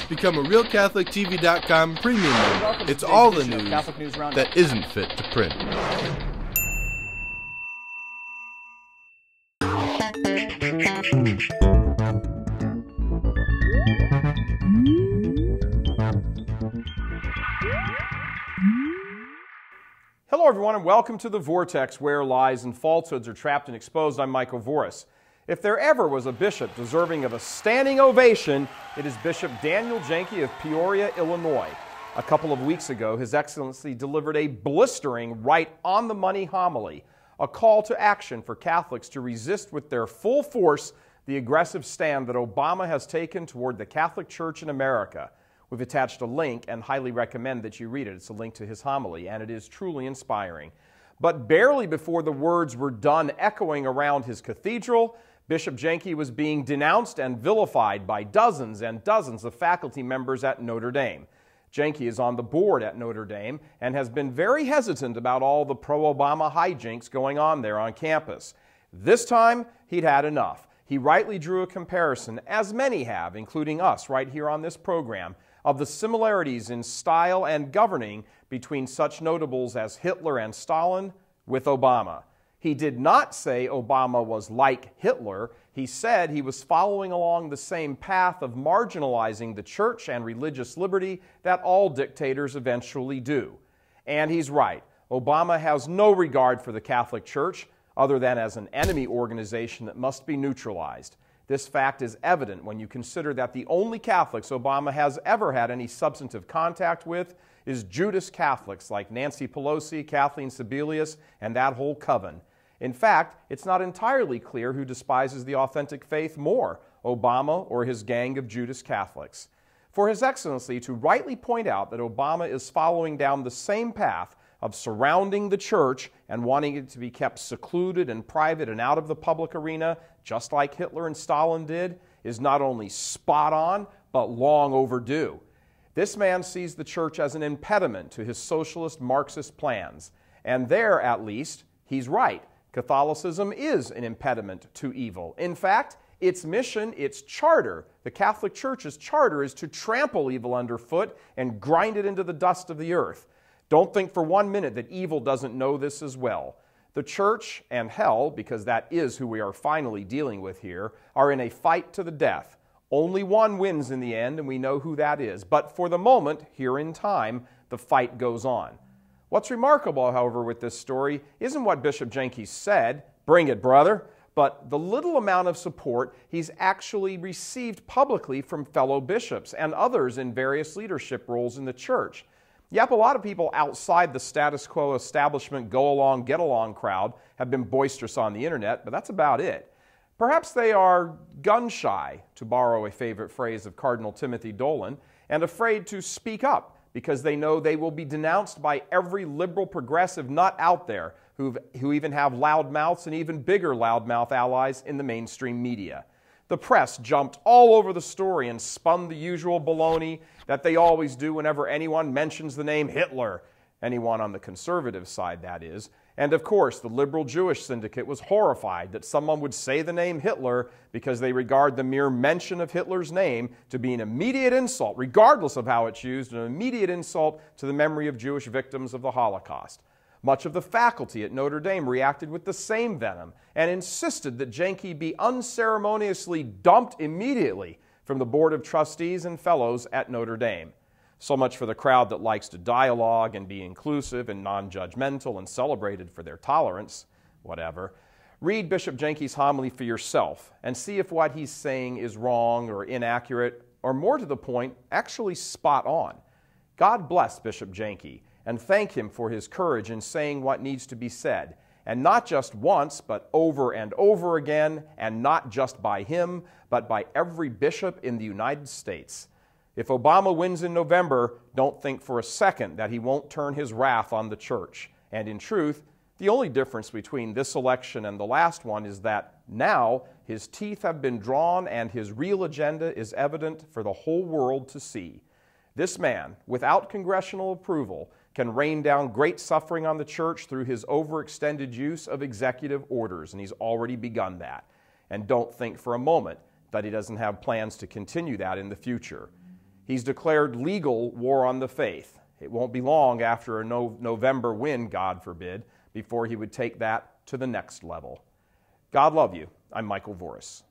Become a RealCatholicTV.com premium member. It's all the news that isn't fit to print. Hello everyone and welcome to The Vortex, where lies and falsehoods are trapped and exposed. I'm Michael Voris. If there ever was a bishop deserving of a standing ovation, it is Bishop Daniel Janke of Peoria, Illinois. A couple of weeks ago, His Excellency delivered a blistering, right-on-the-money homily, a call to action for Catholics to resist with their full force the aggressive stand that Obama has taken toward the Catholic Church in America. We've attached a link and highly recommend that you read it. It's a link to his homily, and it is truly inspiring. But barely before the words were done echoing around his cathedral, Bishop Janke was being denounced and vilified by dozens and dozens of faculty members at Notre Dame. Janke is on the board at Notre Dame and has been very hesitant about all the pro-Obama hijinks going on there on campus. This time, he'd had enough. He rightly drew a comparison, as many have, including us right here on this program, of the similarities in style and governing between such notables as Hitler and Stalin with Obama. He did not say Obama was like Hitler. He said he was following along the same path of marginalizing the church and religious liberty that all dictators eventually do. And he's right. Obama has no regard for the Catholic Church other than as an enemy organization that must be neutralized. This fact is evident when you consider that the only Catholics Obama has ever had any substantive contact with is Judas Catholics like Nancy Pelosi, Kathleen Sebelius, and that whole coven. In fact, it's not entirely clear who despises the authentic faith more, Obama or his gang of Judas Catholics. For His Excellency to rightly point out that Obama is following down the same path of surrounding the church and wanting it to be kept secluded and private and out of the public arena, just like Hitler and Stalin did, is not only spot on, but long overdue. This man sees the church as an impediment to his socialist Marxist plans. And there, at least, he's right. Catholicism is an impediment to evil. In fact, its mission, its charter, the Catholic Church's charter, is to trample evil underfoot and grind it into the dust of the earth. Don't think for 1 minute that evil doesn't know this as well. The church and hell, because that is who we are finally dealing with here, are in a fight to the death. Only one wins in the end, and we know who that is. But for the moment, here in time, the fight goes on. What's remarkable, however, with this story isn't what Bishop Janke said, "Bring it, brother," but the little amount of support he's actually received publicly from fellow bishops and others in various leadership roles in the church. Yep, a lot of people outside the status quo establishment go-along, get-along crowd have been boisterous on the internet, but that's about it. Perhaps they are gun-shy, to borrow a favorite phrase of Cardinal Timothy Dolan, and afraid to speak up because they know they will be denounced by every liberal progressive nut out there who even have loud mouths and even bigger loudmouth allies in the mainstream media. The press jumped all over the story and spun the usual baloney that they always do whenever anyone mentions the name Hitler. Anyone on the conservative side, that is. And of course, the liberal Jewish syndicate was horrified that someone would say the name Hitler because they regard the mere mention of Hitler's name to be an immediate insult, regardless of how it's used, an immediate insult to the memory of Jewish victims of the Holocaust. Much of the faculty at Notre Dame reacted with the same venom and insisted that Janke be unceremoniously dumped immediately from the Board of Trustees and Fellows at Notre Dame. So much for the crowd that likes to dialogue and be inclusive and non-judgmental and celebrated for their tolerance, whatever. Read Bishop Janke's homily for yourself and see if what he's saying is wrong or inaccurate, or more to the point, actually spot on. God bless Bishop Janke and thank him for his courage in saying what needs to be said, and not just once, but over and over again, and not just by him, but by every bishop in the United States. If Obama wins in November, don't think for a second that he won't turn his wrath on the church. And in truth, the only difference between this election and the last one is that now his teeth have been drawn and his real agenda is evident for the whole world to see. This man, without congressional approval, can rain down great suffering on the church through his overextended use of executive orders, and he's already begun that. And don't think for a moment that he doesn't have plans to continue that in the future. He's declared legal war on the faith. It won't be long after a November win, God forbid, before he would take that to the next level. God love you. I'm Michael Voris.